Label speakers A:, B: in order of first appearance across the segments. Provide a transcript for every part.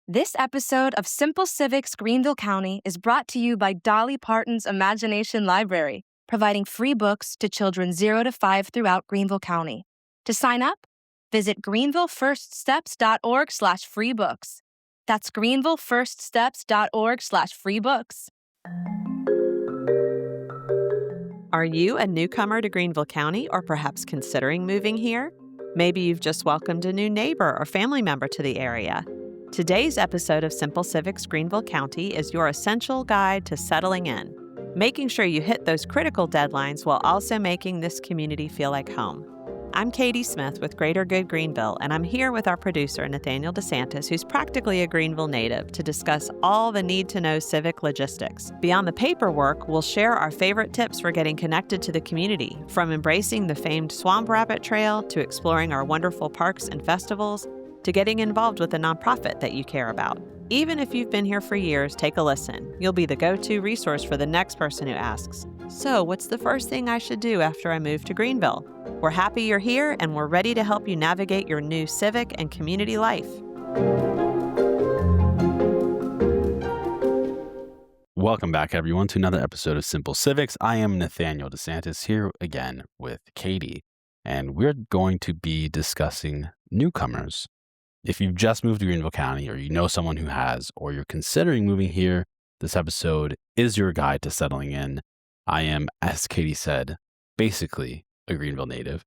A: This episode of Simple Civics Greenville County is brought to you by Dolly Parton's Imagination Library, providing free books to children 0 to 5 throughout Greenville County. To sign up, visit greenvillefirststeps.org/free books. That's greenvillefirststeps.org/free books.
B: Are you a newcomer to Greenville County or perhaps considering moving here? Maybe you've just welcomed a new neighbor or family member to the area. Today's episode of Simple Civics Greenville County is your essential guide to settling in, making sure you hit those critical deadlines while also making this community feel like home. I'm Katy Smith with Greater Good Greenville, and I'm here with our producer, Nathaniel DeSantis, who's practically a Greenville native, to discuss all the need-to-know civic logistics. Beyond the paperwork, we'll share our favorite tips for getting connected to the community, from embracing the famed Swamp Rabbit Trail to exploring our wonderful parks and festivals, to getting involved with a nonprofit that you care about. Even if you've been here for years, take a listen. You'll be the go-to resource for the next person who asks, "So, what's the first thing I should do after I move to Greenville?" We're happy you're here, and we're ready to help you navigate your new civic and community life.
C: Welcome back, everyone, to another episode of Simple Civics. I am Nathaniel DeSantis, here again with Katy, and we're going to be discussing newcomers. If you've just moved to Greenville County, or you know someone who has, or you're considering moving here, this episode is your guide to settling in. I am, as Katy said, basically a Greenville native.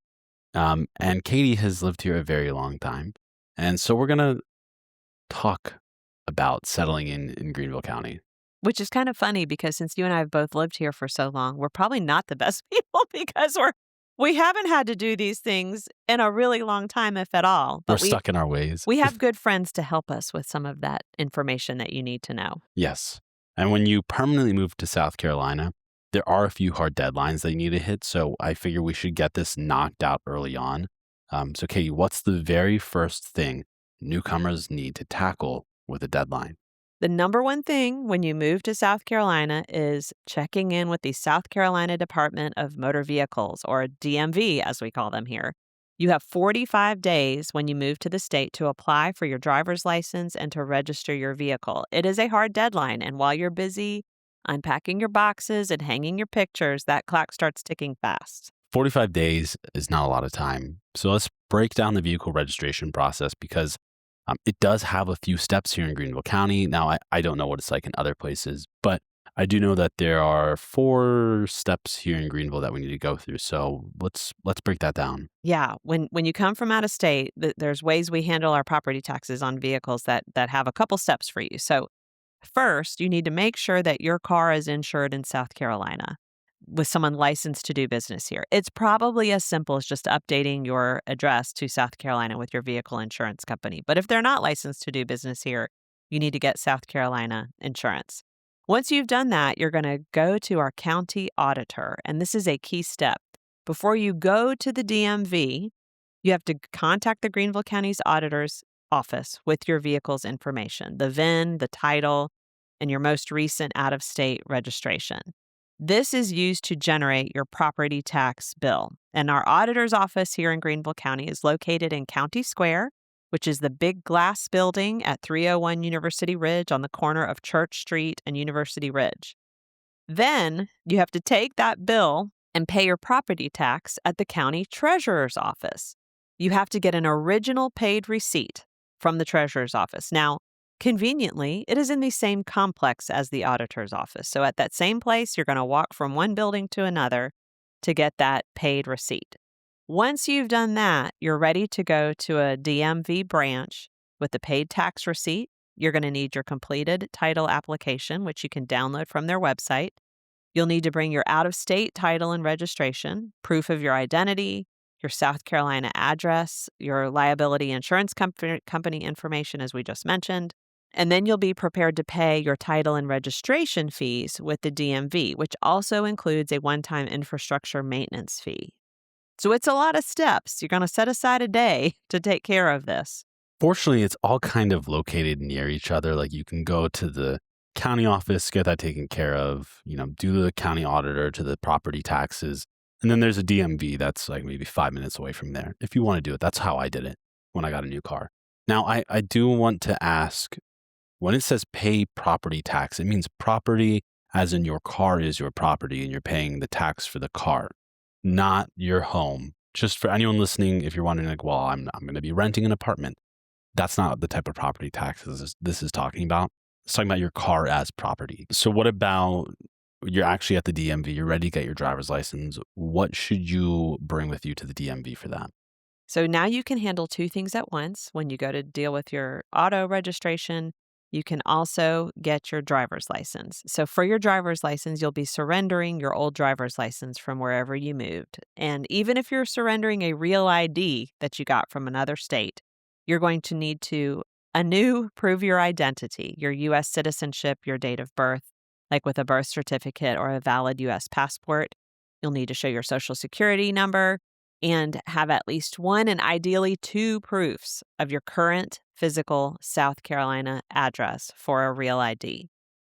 C: And Katy has lived here a very long time. And so we're going to talk about settling in Greenville County.
B: Which is kind of funny because since you and I have both lived here for so long, we're probably not the best people because we haven't had to do these things in a really long time, if at all.
C: But we're stuck in our ways.
B: We have good friends to help us with some of that information that you need to know.
C: Yes. And when you permanently move to South Carolina, there are a few hard deadlines that you need to hit. So I figure we should get this knocked out early on. So Katy, what's the very first thing newcomers need to tackle with a deadline?
B: The number one thing when you move to South Carolina is checking in with the South Carolina Department of Motor Vehicles, or DMV as we call them here. You have 45 days when you move to the state to apply for your driver's license and to register your vehicle. It is a hard deadline, and while you're busy unpacking your boxes and hanging your pictures, that clock starts ticking fast.
C: 45 days is not a lot of time. So let's break down the vehicle registration process because it does have a few steps here in Greenville County. Now, I don't know what it's like in other places, but I do know that there are 4 steps here in Greenville that we need to go through. So let's break that down.
B: Yeah, when you come from out of state, there's ways we handle our property taxes on vehicles that have a couple steps for you. So first, you need to make sure that your car is insured in South Carolina with someone licensed to do business here. It's probably as simple as just updating your address to South Carolina with your vehicle insurance company. But if they're not licensed to do business here, you need to get South Carolina insurance. Once you've done that, you're going to go to our county auditor, and this is a key step. Before you go to the DMV, you have to contact the Greenville County's auditor's office with your vehicle's information, the VIN, the title, and your most recent out-of-state registration. This is used to generate your property tax bill. And our auditor's office here in Greenville County is located in County Square, which is the big glass building at 301 University Ridge on the corner of Church Street and University Ridge. Then you have to take that bill and pay your property tax at the county treasurer's office. You have to get an original paid receipt from the treasurer's office. Now, conveniently, it is in the same complex as the auditor's office. So at that same place, you're going to walk from one building to another to get that paid receipt. Once you've done that, you're ready to go to a DMV branch with the paid tax receipt. You're going to need your completed title application, which you can download from their website. You'll need to bring your out-of-state title and registration, proof of your identity, your South Carolina address, your liability insurance company information, as we just mentioned. And then you'll be prepared to pay your title and registration fees with the DMV, which also includes a one-time infrastructure maintenance fee. So it's a lot of steps. You're going to set aside a day to take care of this.
C: Fortunately, it's all kind of located near each other. Like you can go to the county office, get that taken care of, do the county auditor to the property taxes. And then there's a DMV that's like maybe 5 minutes away from there. If you want to do it, that's how I did it when I got a new car. Now, I do want to ask, When it says pay property tax, it means property as in your car is your property and you're paying the tax for the car, not your home. Just for anyone listening, if you're wondering like, well, I'm going to be renting an apartment. That's not the type of property taxes this is talking about. It's talking about your car as property. So what about you're actually at the DMV, you're ready to get your driver's license. What should you bring with you to the DMV for that?
B: So now you can handle two things at once. When you go to deal with your auto registration, you can also get your driver's license. So for your driver's license, you'll be surrendering your old driver's license from wherever you moved. And even if you're surrendering a real ID that you got from another state, you're going to need to prove your identity, your U.S. citizenship, your date of birth, like with a birth certificate or a valid U.S. passport. You'll need to show your social security number and have at least one and ideally two proofs of your current physical South Carolina address for a real ID.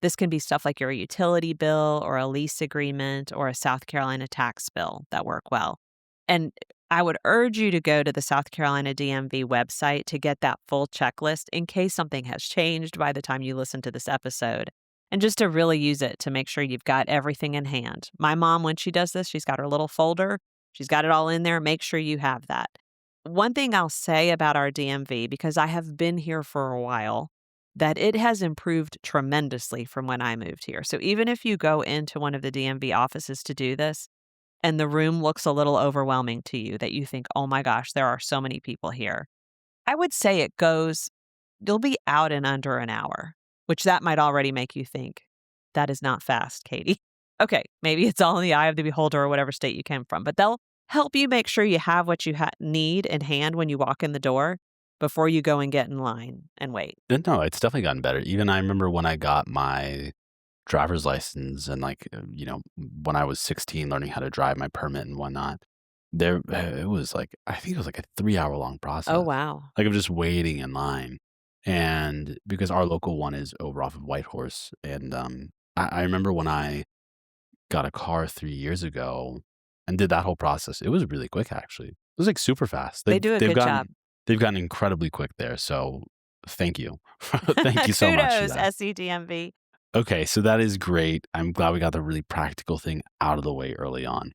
B: This can be stuff like your utility bill or a lease agreement or a South Carolina tax bill that work well. And I would urge you to go to the South Carolina DMV website to get that full checklist in case something has changed by the time you listen to this episode. And just to really use it to make sure you've got everything in hand. My mom, when she does this, she's got her little folder. She's got it all in there. Make sure you have that. One thing I'll say about our DMV, because I have been here for a while, that it has improved tremendously from when I moved here. So even if you go into one of the DMV offices to do this, and the room looks a little overwhelming to you, that you think, oh my gosh, there are so many people here, I would say you'll be out in under an hour, which that might already make you think, that is not fast, Katy. Okay, maybe it's all in the eye of the beholder or whatever state you came from, but they'll help you make sure you have what you need in hand when you walk in the door before you go and get in line and wait.
C: No, it's definitely gotten better. Even I remember when I got my driver's license and when I was 16 learning how to drive, my permit and whatnot, it was like, I think it was like a 3-hour long process.
B: Oh, wow.
C: Like of just waiting in line. And because our local one is over off of Whitehorse. And I remember when I got a car 3 years ago and did that whole process, it was really quick, actually. It was like super fast.
B: They do a good job.
C: They've gotten incredibly quick there. So thank you. Thank you so much.
B: Kudos, SCDMV.
C: Okay, so that is great. I'm glad we got the really practical thing out of the way early on.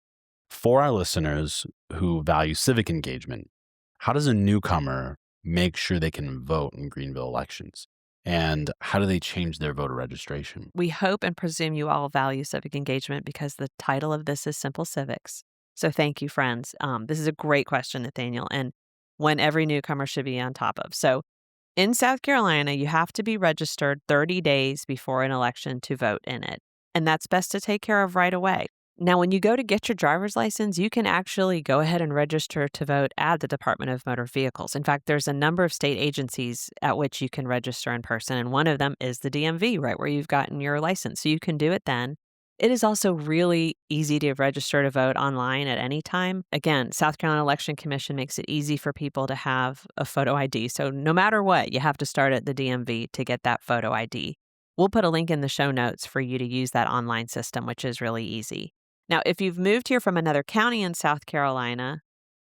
C: For our listeners who value civic engagement, how does a newcomer make sure they can vote in Greenville elections? And how do they change their voter registration?
B: We hope and presume you all value civic engagement because the title of this is Simple Civics. So thank you, friends. This is a great question, Nathaniel, and one every newcomer should be on top of. So in South Carolina, you have to be registered 30 days before an election to vote in it. And that's best to take care of right away. Now, when you go to get your driver's license, you can actually go ahead and register to vote at the Department of Motor Vehicles. In fact, there's a number of state agencies at which you can register in person, and one of them is the DMV, right where you've gotten your license. So you can do it then. It is also really easy to register to vote online at any time. Again, South Carolina Election Commission makes it easy for people to have a photo ID. So no matter what, you have to start at the DMV to get that photo ID. We'll put a link in the show notes for you to use that online system, which is really easy. Now, if you've moved here from another county in South Carolina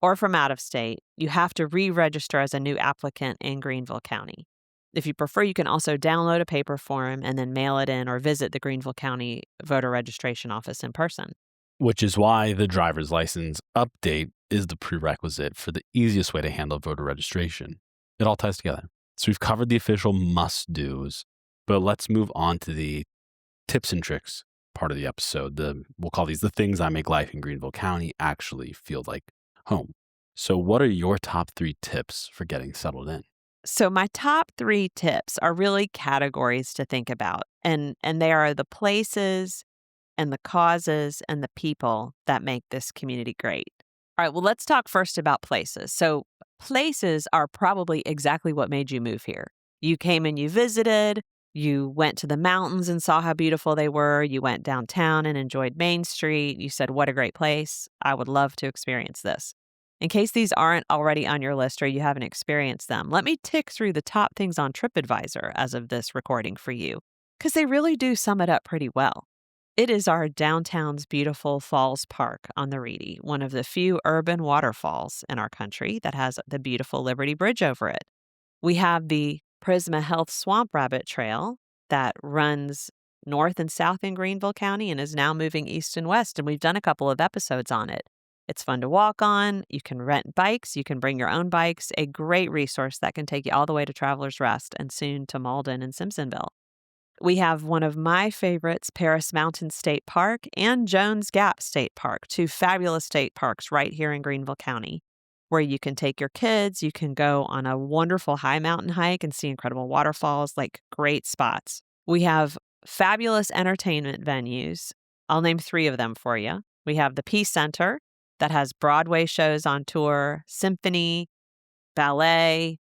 B: or from out of state, you have to re-register as a new applicant in Greenville County. If you prefer, you can also download a paper form and then mail it in or visit the Greenville County voter registration office in person.
C: Which is why the driver's license update is the prerequisite for the easiest way to handle voter registration. It all ties together. So we've covered the official must-dos, but let's move on to the tips and tricks part of the episode. We'll call these the things that make life in Greenville County actually feel like home. So what are your top 3 tips for getting settled in?
B: So my top 3 tips are really categories to think about, and they are the places and the causes and the people that make this community great. All right, well, let's talk first about places. So places are probably exactly what made you move here. You came and you visited, you went to the mountains and saw how beautiful they were, you went downtown and enjoyed Main Street, you said, what a great place, I would love to experience this. In case these aren't already on your list or you haven't experienced them, let me tick through the top things on TripAdvisor as of this recording for you, because they really do sum it up pretty well. It is our downtown's beautiful Falls Park on the Reedy, one of the few urban waterfalls in our country that has the beautiful Liberty Bridge over it. We have the Prisma Health Swamp Rabbit Trail that runs north and south in Greenville County and is now moving east and west, and we've done a couple of episodes on it. It's fun to walk on. You can rent bikes. You can bring your own bikes. A great resource that can take you all the way to Travelers Rest and soon to Malden and Simpsonville. We have one of my favorites, Paris Mountain State Park and Jones Gap State Park, two fabulous state parks right here in Greenville County, where you can take your kids. You can go on a wonderful high mountain hike and see incredible waterfalls, like great spots. We have fabulous entertainment venues. I'll name 3 of them for you. We have the Peace Center that has Broadway shows on tour, symphony, ballet,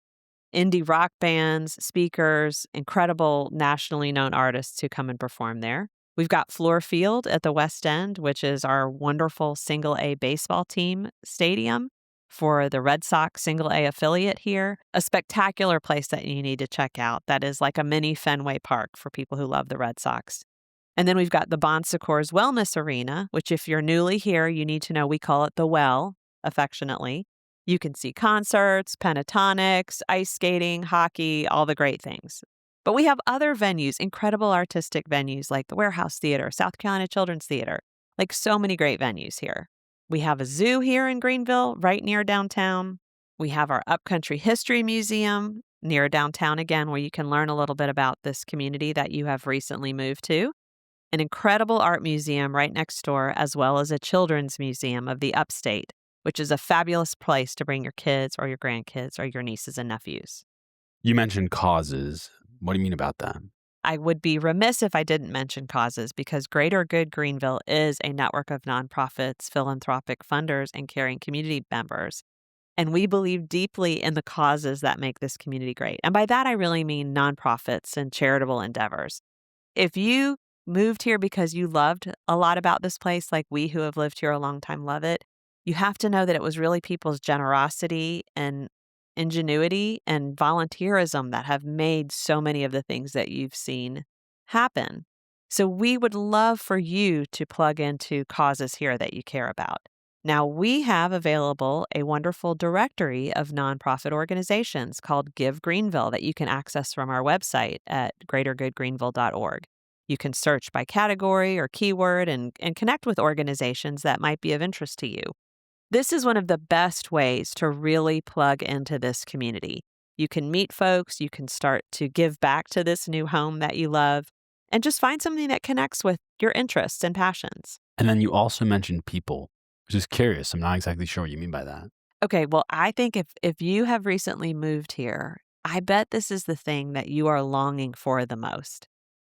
B: indie rock bands, speakers, incredible nationally known artists who come and perform there. We've got Fluor Field at the West End, which is our wonderful Single A baseball team stadium for the Red Sox Single A affiliate here. A spectacular place that you need to check out that is like a mini Fenway Park for people who love the Red Sox. And then we've got the Bon Secours Wellness Arena, which if you're newly here, you need to know we call it the Well, affectionately. You can see concerts, pentatonics, ice skating, hockey, all the great things. But we have other venues, incredible artistic venues like the Warehouse Theater, South Carolina Children's Theater, like so many great venues here. We have a zoo here in Greenville, right near downtown. We have our Upcountry History Museum near downtown again, where you can learn a little bit about this community that you have recently moved to. An incredible art museum right next door, as well as a children's museum of the upstate, which is a fabulous place to bring your kids or your grandkids or your nieces and nephews.
C: You mentioned causes. What do you mean about that?
B: I would be remiss if I didn't mention causes, because Greater Good Greenville is a network of nonprofits, philanthropic funders, and caring community members. And we believe deeply in the causes that make this community great. And by that, I really mean nonprofits and charitable endeavors. If you moved here because you loved a lot about this place, like we who have lived here a long time love it, you have to know that it was really people's generosity and ingenuity and volunteerism that have made so many of the things that you've seen happen. So we would love for you to plug into causes here that you care about. Now, we have available a wonderful directory of nonprofit organizations called Give Greenville that you can access from our website at greatergoodgreenville.org. You can search by category or keyword and connect with organizations that might be of interest to you. This is one of the best ways to really plug into this community. You can meet folks, you can start to give back to this new home that you love, and just find something that connects with your interests and passions.
C: And then you also mentioned people. I'm just curious. I'm not exactly sure what you mean by that.
B: Okay, well, I think if you have recently moved here, I bet this is the thing that you are longing for the most.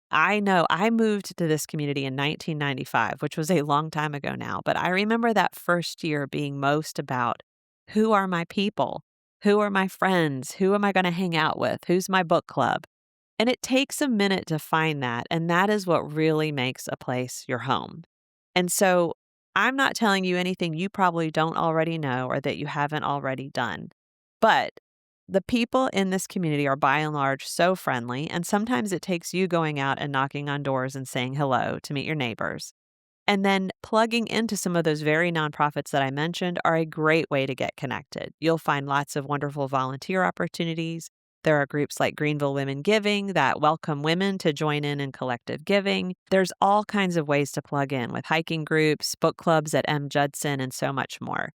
B: I know I moved to this community in 1995, which was a long time ago now, but I remember that first year being most about who are my people? Who are my friends? Who am I going to hang out with? Who's my book club? And it takes a minute to find that, and that is what really makes a place your home. And so I'm not telling you anything you probably don't already know or that you haven't already done, but the people in this community are by and large so friendly, and sometimes it takes you going out and knocking on doors and saying hello to meet your neighbors. And then plugging into some of those very nonprofits that I mentioned are a great way to get connected. You'll find lots of wonderful volunteer opportunities. There are groups like Greenville Women Giving that welcome women to join in collective giving. There's all kinds of ways to plug in with hiking groups, book clubs at M. Judson, and so much more.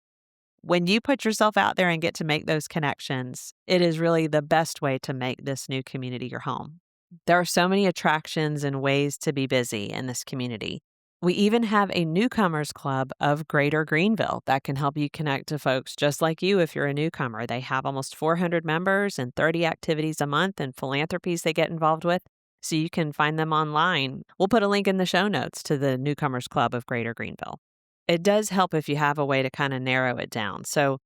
B: When you put yourself out there and get to make those connections, it is really the best way to make this new community your home. There are so many attractions and ways to be busy in this community. We even have a Newcomers Club of Greater Greenville that can help you connect to folks just like you if you're a newcomer. They have almost 400 members and 30 activities a month and philanthropies they get involved with, so you can find them online. We'll put a link in the show notes to the Newcomers Club of Greater Greenville. It does help if you have a way to kind of narrow it down. So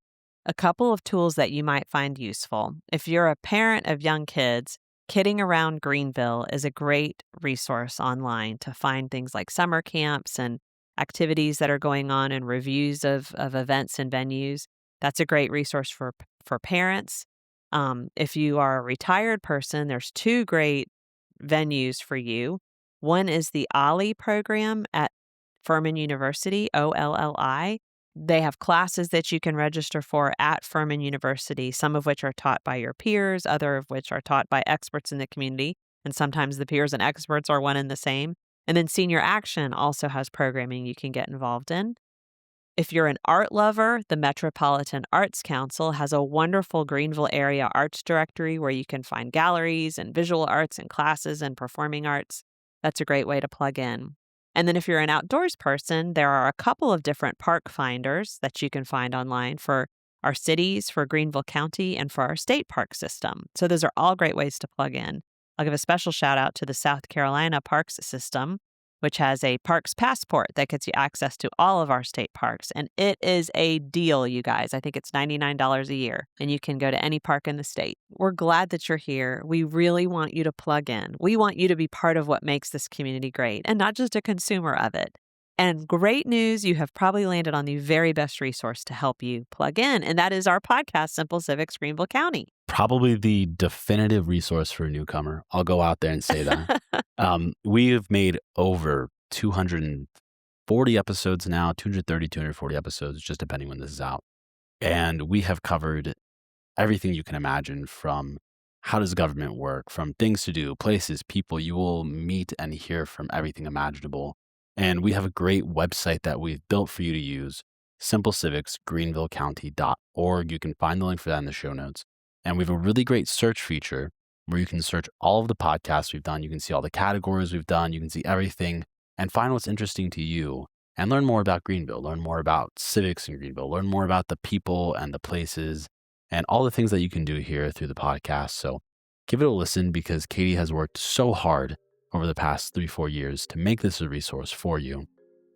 B: a couple of tools that you might find useful. If you're a parent of young kids, Kidding Around Greenville is a great resource online to find things like summer camps and activities that are going on and reviews of events and venues. That's a great resource for parents. If you are a retired person, there's 2 great venues for you. One is the OLLI program at Furman University, OLLI, They have classes that you can register for at Furman University, some of which are taught by your peers, other of which are taught by experts in the community. And sometimes the peers and experts are one and the same. And then Senior Action also has programming you can get involved in. If you're an art lover, the Metropolitan Arts Council has a wonderful Greenville area arts directory where you can find galleries and visual arts and classes and performing arts. That's a great way to plug in. And then if you're an outdoors person, there are a couple of different park finders that you can find online for our cities, for Greenville County, and for our state park system. So those are all great ways to plug in. I'll give a special shout out to the South Carolina Parks System, which has a parks passport that gets you access to all of our state parks. And it is a deal, you guys. I think it's $99 a year, and you can go to any park in the state. We're glad that you're here. We really want you to plug in. We want you to be part of what makes this community great and not just a consumer of it. And great news, you have probably landed on the very best resource to help you plug in, and that is our podcast, Simple Civics Greenville County.
C: Probably the definitive resource for a newcomer. I'll go out there and say that. We have made over 240 episodes now, 230, 240 episodes, just depending when this is out. And we have covered everything you can imagine, from how does government work, from things to do, places, people. You will meet and hear from everything imaginable. And we have a great website that we've built for you to use, simplecivicsgreenvillecounty.org. You can find the link for that in the show notes. And we have a really great search feature where you can search all of the podcasts we've done. You can see all the categories we've done. You can see everything and find what's interesting to you and learn more about Greenville, learn more about civics in Greenville, learn more about the people and the places and all the things that you can do here through the podcast. So give it a listen, because Katy has worked so hard over the past 3-4 years to make this a resource for you,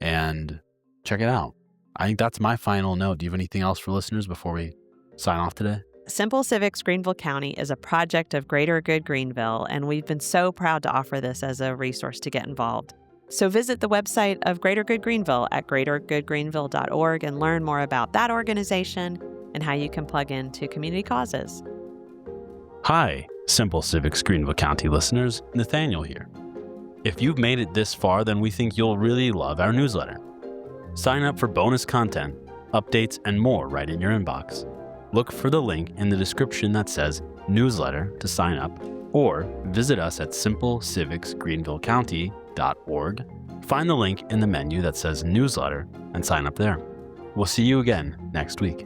C: and check it out. I think that's my final note. Do you have anything else for listeners before we sign off today?
B: Simple Civics Greenville County is a project of Greater Good Greenville, and we've been so proud to offer this as a resource to get involved. So visit the website of Greater Good Greenville at greatergoodgreenville.org and learn more about that organization and how you can plug into community causes.
C: Hi, Simple Civics Greenville County listeners, Nathaniel here. If you've made it this far, then we think you'll really love our newsletter. Sign up for bonus content, updates, and more right in your inbox. Look for the link in the description that says newsletter to sign up, or visit us at simplecivicsgreenvillecounty.org. Find the link in the menu that says newsletter and sign up there. We'll see you again next week.